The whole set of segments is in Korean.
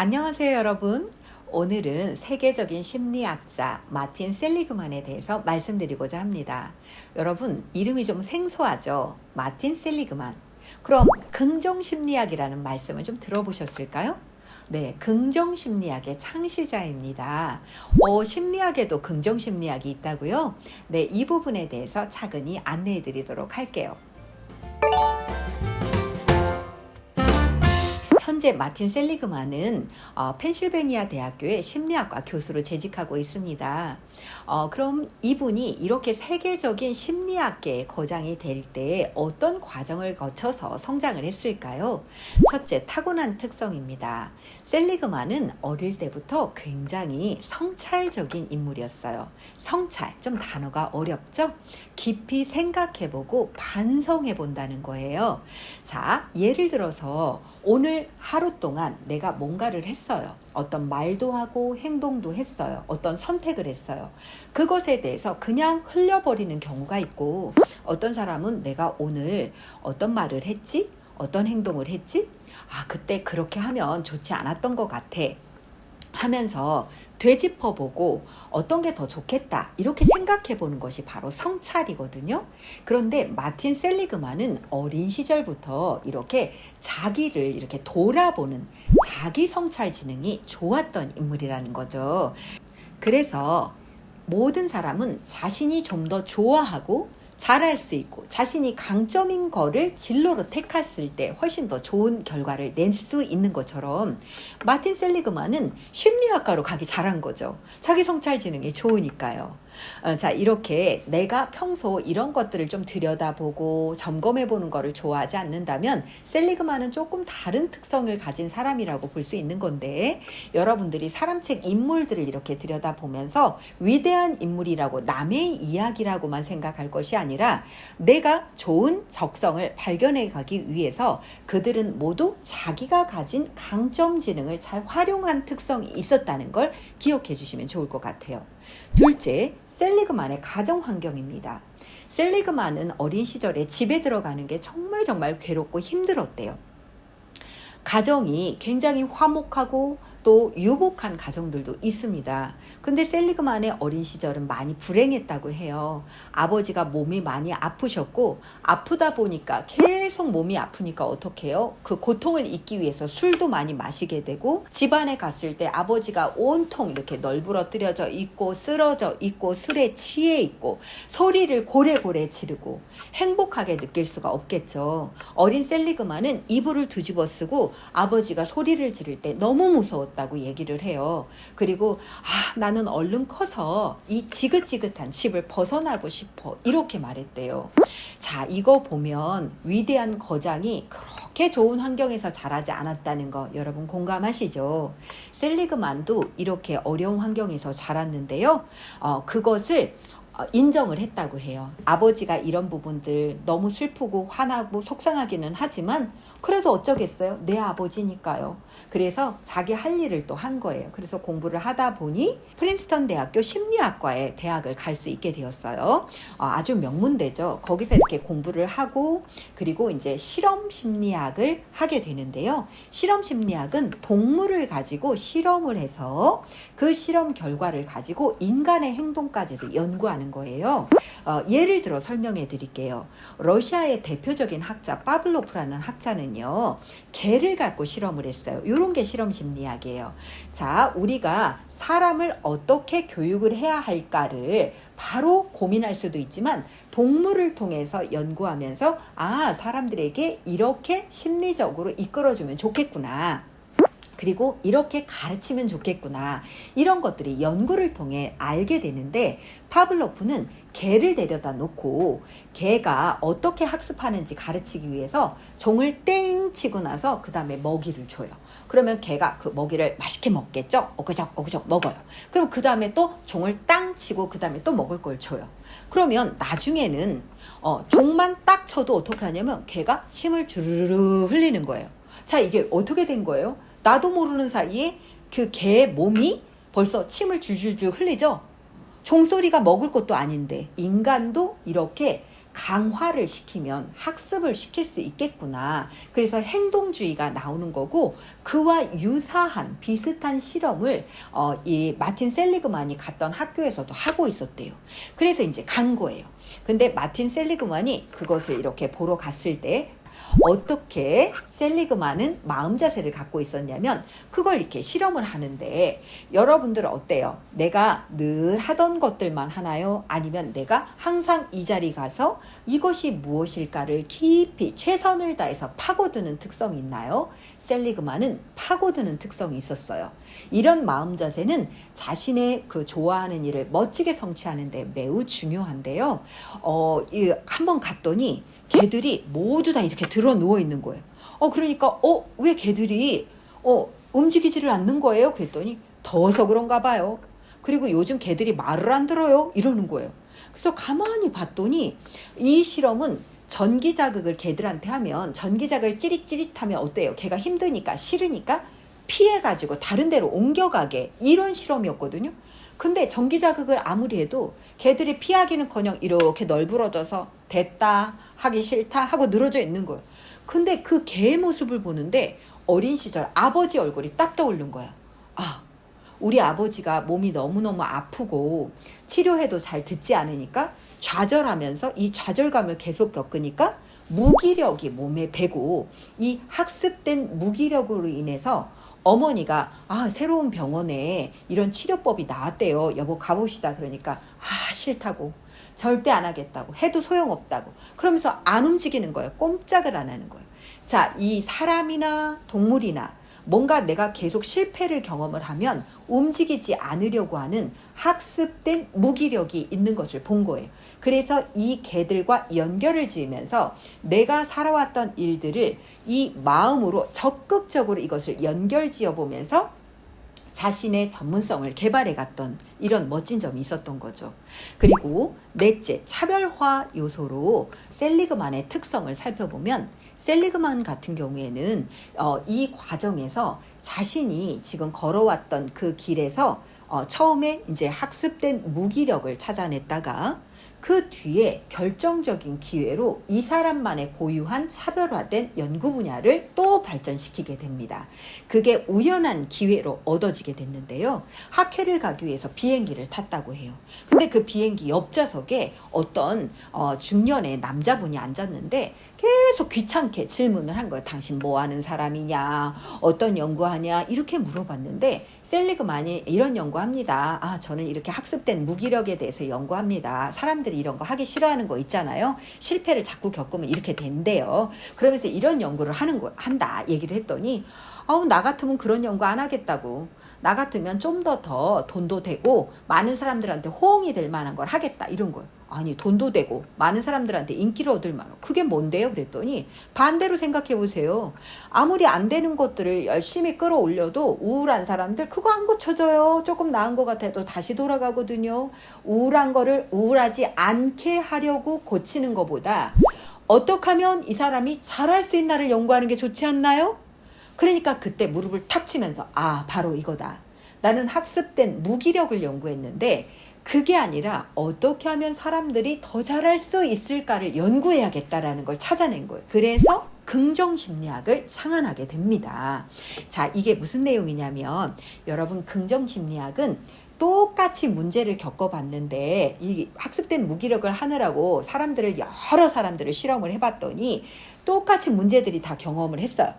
안녕하세요, 여러분. 오늘은 세계적인 심리학자 마틴 셀리그만에 대해서 말씀드리고자 합니다. 여러분, 이름이 좀 생소하죠? 마틴 셀리그만. 그럼 긍정심리학이라는 말씀을 좀 들어보셨을까요? 네, 긍정심리학의 창시자입니다. 심리학에도 긍정심리학이 있다고요? 네, 이 부분에 대해서 차근히 안내해 드리도록 할게요. 현재 마틴 셀리그만은 펜실베니아 대학교의 심리학과 교수로 재직하고 있습니다. 그럼 이분이 이렇게 세계적인 심리학계의 거장이 될 때 어떤 과정을 거쳐서 성장을 했을까요? 첫째, 타고난 특성입니다. 셀리그만은 어릴 때부터 굉장히 성찰적인 인물이었어요. 성찰, 좀 단어가 어렵죠? 깊이 생각해보고 반성해본다는 거예요. 자, 예를 들어서 오늘 하루 동안 내가 뭔가를 했어요. 어떤 말도 하고 행동도 했어요. 어떤 선택을 했어요. 그것에 대해서 그냥 흘려버리는 경우가 있고, 어떤 사람은 내가 오늘 어떤 말을 했지? 어떤 행동을 했지? 그때 그렇게 하면 좋지 않았던 것 같아 하면서 되짚어보고 어떤 게 더 좋겠다 이렇게 생각해보는 것이 바로 성찰이거든요. 그런데 마틴 셀리그만은 어린 시절부터 이렇게 자기를 이렇게 돌아보는 자기 성찰 지능이 좋았던 인물이라는 거죠. 그래서 모든 사람은 자신이 좀 더 좋아하고 잘할 수 있고 자신이 강점인 거를 진로로 택했을 때 훨씬 더 좋은 결과를 낼 수 있는 것처럼 마틴 셀리그만은 심리학과로 가기 잘한 거죠. 자기 성찰 지능이 좋으니까요. 자, 이렇게 내가 평소 이런 것들을 좀 들여다보고 점검해보는 거를 좋아하지 않는다면 셀리그만은 조금 다른 특성을 가진 사람이라고 볼 수 있는 건데, 여러분들이 사람책 인물들을 이렇게 들여다보면서 위대한 인물이라고 남의 이야기라고만 생각할 것이 아니라 내가 좋은 적성을 발견해 가기 위해서 그들은 모두 자기가 가진 강점 지능을 잘 활용한 특성이 있었다는 걸 기억해 주시면 좋을 것 같아요. 둘째, 셀리그만의 가정 환경입니다. 셀리그만은 어린 시절에 집에 들어가는 게 정말 괴롭고 힘들었대요. 가정이 굉장히 화목하고 또 유복한 가정들도 있습니다. 근데 셀리그만의 어린 시절은 많이 불행했다고 해요. 아버지가 몸이 많이 아프셨고, 아프다 보니까 계속 몸이 아프니까 어떻게 해요? 그 고통을 잊기 위해서 술도 많이 마시게 되고, 집안에 갔을 때 아버지가 온통 이렇게 널브러뜨려져 있고 쓰러져 있고 술에 취해 있고 소리를 고래고래 지르고 행복하게 느낄 수가 없겠죠. 어린 셀리그만은 이불을 뒤집어 쓰고 아버지가 소리를 지를 때 너무 무서웠다고 얘기를 해요. 그리고 나는 얼른 커서 이 지긋지긋한 집을 벗어나고 싶어 이렇게 말했대요. 자, 이거 보면 위대한 거장이 그렇게 좋은 환경에서 자라지 않았다는 거 여러분 공감하시죠? 셀리그만도 이렇게 어려운 환경에서 자랐는데요. 그것을 인정을 했다고 해요. 아버지가 이런 부분들 너무 슬프고 화나고 속상하기는 하지만 그래도 어쩌겠어요? 내 아버지니까요. 그래서 자기 할 일을 또 한 거예요. 그래서 공부를 하다 보니 프린스턴 대학교 심리학과에 대학을 갈 수 있게 되었어요. 아주 명문대죠. 거기서 이렇게 공부를 하고 그리고 이제 실험 심리학을 하게 되는데요. 실험 심리학은 동물을 가지고 실험을 해서 그 실험 결과를 가지고 인간의 행동까지도 연구하는 거예요. 예를 들어 설명해 드릴게요. 러시아의 대표적인 학자 파블로프라는 학자는요, 개를 갖고 실험을 했어요. 이런 게 실험 심리학이에요. 자, 우리가 사람을 어떻게 교육을 해야 할까를 바로 고민할 수도 있지만 동물을 통해서 연구하면서 사람들에게 이렇게 심리적으로 이끌어주면 좋겠구나. 그리고 이렇게 가르치면 좋겠구나. 이런 것들이 연구를 통해 알게 되는데, 파블로프는 개를 데려다 놓고 개가 어떻게 학습하는지 가르치기 위해서 종을 땡 치고 나서 그 다음에 먹이를 줘요. 그러면 개가 그 먹이를 맛있게 먹겠죠? 어그적 먹어요. 그럼 그 다음에 또 종을 땅 치고 그 다음에 또 먹을 걸 줘요. 그러면 나중에는 종만 딱 쳐도 어떻게 하냐면 개가 침을 주르르 흘리는 거예요. 자, 이게 어떻게 된 거예요? 나도 모르는 사이에 그 개 몸이 벌써 침을 줄줄줄 흘리죠. 종소리가 먹을 것도 아닌데 인간도 이렇게 강화를 시키면 학습을 시킬 수 있겠구나. 그래서 행동주의가 나오는 거고, 그와 유사한 비슷한 실험을 이 마틴 셀리그만이 갔던 학교에서도 하고 있었대요. 그래서 이제 간 거예요. 근데 마틴 셀리그만이 그것을 이렇게 보러 갔을 때 어떻게 셀리그만은 마음 자세를 갖고 있었냐면, 그걸 이렇게 실험을 하는데 여러분들은 어때요? 내가 늘 하던 것들만 하나요? 아니면 내가 항상 이 자리 가서 이것이 무엇일까를 깊이 최선을 다해서 파고드는 특성이 있나요? 셀리그만은 파고드는 특성이 있었어요. 이런 마음 자세는 자신의 그 좋아하는 일을 멋지게 성취하는 데 매우 중요한데요. 한번 갔더니 개들이 모두 다 이렇게 들어 누워 있는 거예요. 그러니까 왜 개들이 움직이지를 않는 거예요? 그랬더니 더워서 그런가 봐요. 그리고 요즘 개들이 말을 안 들어요. 이러는 거예요. 그래서 가만히 봤더니 이 실험은 전기 자극을 개들한테 하면, 전기 자극을 찌릿찌릿하면 어때요? 개가 힘드니까 싫으니까 피해가지고 다른 데로 옮겨가게, 이런 실험이었거든요. 근데 전기 자극을 아무리 해도 개들이 피하기는커녕 이렇게 널브러져서 됐다, 하기 싫다 하고 늘어져 있는 거예요. 근데 그 개의 모습을 보는데 어린 시절 아버지 얼굴이 딱 떠오른 거야. 우리 아버지가 몸이 너무너무 아프고 치료해도 잘 듣지 않으니까 좌절하면서 이 좌절감을 계속 겪으니까 무기력이 몸에 배고, 이 학습된 무기력으로 인해서 어머니가 새로운 병원에 이런 치료법이 나왔대요. 여보 가봅시다. 그러니까 싫다고, 절대 안 하겠다고, 해도 소용없다고 그러면서 안 움직이는 거예요. 꼼짝을 안 하는 거예요. 자, 이 사람이나 동물이나 뭔가 내가 계속 실패를 경험을 하면 움직이지 않으려고 하는 학습된 무기력이 있는 것을 본 거예요. 그래서 이 개들과 연결을 지으면서 내가 살아왔던 일들을 이 마음으로 적극적으로 이것을 연결지어 보면서 자신의 전문성을 개발해 갔던 이런 멋진 점이 있었던 거죠. 그리고 넷째, 차별화 요소로 셀리그만의 특성을 살펴보면, 셀리그만 같은 경우에는 이 과정에서 자신이 지금 걸어왔던 그 길에서 처음에 이제 학습된 무기력을 찾아냈다가 그 뒤에 결정적인 기회로 이 사람만의 고유한 차별화된 연구 분야를 또 발전시키게 됩니다. 그게 우연한 기회로 얻어지게 됐는데요. 학회를 가기 위해서 비행기를 탔다고 해요. 근데 그 비행기 옆좌석에 어떤 중년의 남자분이 앉았는데 계속 귀찮게 질문을 한 거예요. 당신 뭐 하는 사람이냐, 어떤 연구하냐, 이렇게 물어봤는데 셀리그만이 이런 연구합니다. 저는 이렇게 학습된 무기력에 대해서 연구합니다. 사람들이 이런 거 하기 싫어하는 거 있잖아요. 실패를 자꾸 겪으면 이렇게 된대요. 그러면서 이런 연구를 한다 얘기를 했더니 나 같으면 그런 연구 안 하겠다고, 나 같으면 좀 더 돈도 되고 많은 사람들한테 호응이 될 만한 걸 하겠다, 이런 거예요. 아니, 돈도 되고 많은 사람들한테 인기를 얻을 만한, 그게 뭔데요? 그랬더니 반대로 생각해 보세요. 아무리 안 되는 것들을 열심히 끌어올려도 우울한 사람들 그거 안 고쳐져요. 조금 나은 것 같아도 다시 돌아가거든요. 우울한 거를 우울하지 않게 하려고 고치는 것보다 어떻게 하면 이 사람이 잘할 수 있나를 연구하는 게 좋지 않나요? 그러니까 그때 무릎을 탁 치면서 바로 이거다. 나는 학습된 무기력을 연구했는데 그게 아니라 어떻게 하면 사람들이 더 잘할 수 있을까를 연구해야겠다라는 걸 찾아낸 거예요. 그래서 긍정심리학을 창안하게 됩니다. 자, 이게 무슨 내용이냐면, 여러분, 긍정심리학은 똑같이 문제를 겪어봤는데 이 학습된 무기력을 하느라고 여러 사람들을 실험을 해봤더니 똑같이 문제들이 다 경험을 했어요.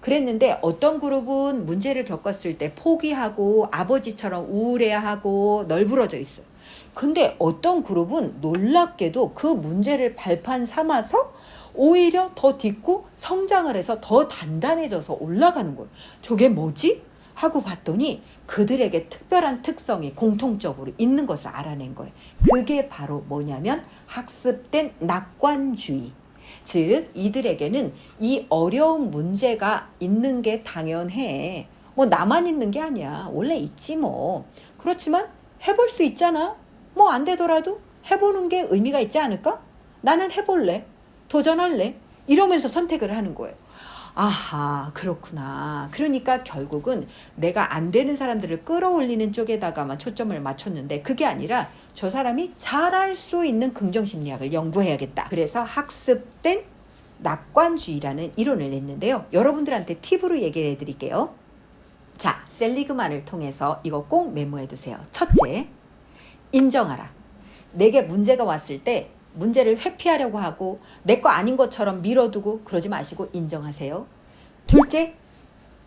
그랬는데 어떤 그룹은 문제를 겪었을 때 포기하고 아버지처럼 우울해하고 널브러져 있어요. 근데 어떤 그룹은 놀랍게도 그 문제를 발판 삼아서 오히려 더 딛고 성장을 해서 더 단단해져서 올라가는 거예요. 저게 뭐지? 하고 봤더니 그들에게 특별한 특성이 공통적으로 있는 것을 알아낸 거예요. 그게 바로 뭐냐면 학습된 낙관주의. 즉, 이들에게는 이 어려운 문제가 있는 게 당연해. 나만 있는 게 아니야. 원래 있지 뭐. 그렇지만 해볼 수 있잖아. 안 되더라도 해보는 게 의미가 있지 않을까? 나는 해볼래. 도전할래. 이러면서 선택을 하는 거예요. 아하, 그렇구나. 그러니까 결국은 내가 안 되는 사람들을 끌어올리는 쪽에다가만 초점을 맞췄는데 그게 아니라 저 사람이 잘할 수 있는 긍정심리학을 연구해야겠다. 그래서 학습된 낙관주의라는 이론을 냈는데요. 여러분들한테 팁으로 얘기를 해드릴게요. 자, 셀리그만을 통해서 이거 꼭 메모해 두세요. 첫째, 인정하라. 내게 문제가 왔을 때 문제를 회피하려고 하고 내 거 아닌 것처럼 밀어두고 그러지 마시고 인정하세요. 둘째,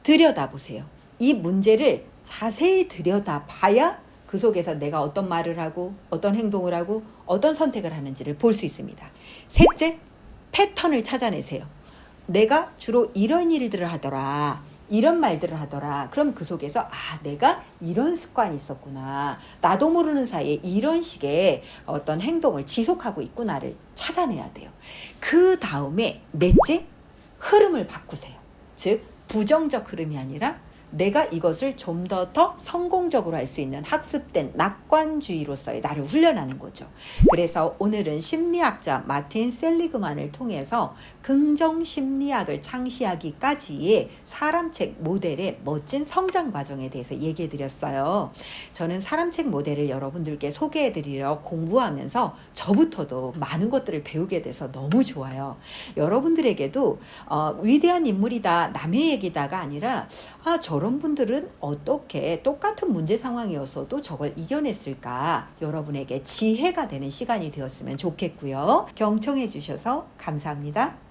들여다보세요. 이 문제를 자세히 들여다봐야 그 속에서 내가 어떤 말을 하고 어떤 행동을 하고 어떤 선택을 하는지를 볼 수 있습니다. 셋째, 패턴을 찾아내세요. 내가 주로 이런 일들을 하더라. 이런 말들을 하더라. 그럼 그 속에서 내가 이런 습관이 있었구나. 나도 모르는 사이에 이런 식의 어떤 행동을 지속하고 있구나를 찾아내야 돼요. 그 다음에 넷째, 흐름을 바꾸세요. 즉 부정적 흐름이 아니라 내가 이것을 좀 더 성공적으로 할 수 있는 학습된 낙관주의로서의 나를 훈련하는 거죠. 그래서 오늘은 심리학자 마틴 셀리그만을 통해서 긍정심리학을 창시하기까지의 사람책 모델의 멋진 성장 과정에 대해서 얘기해 드렸어요. 저는 사람책 모델을 여러분들께 소개해 드리려 공부하면서 저부터도 많은 것들을 배우게 돼서 너무 좋아요. 여러분들에게도 위대한 인물이다, 남의 얘기다가 아니라 저런 분들은 어떻게 똑같은 문제 상황이었어도 저걸 이겨냈을까, 여러분에게 지혜가 되는 시간이 되었으면 좋겠고요. 경청해 주셔서 감사합니다.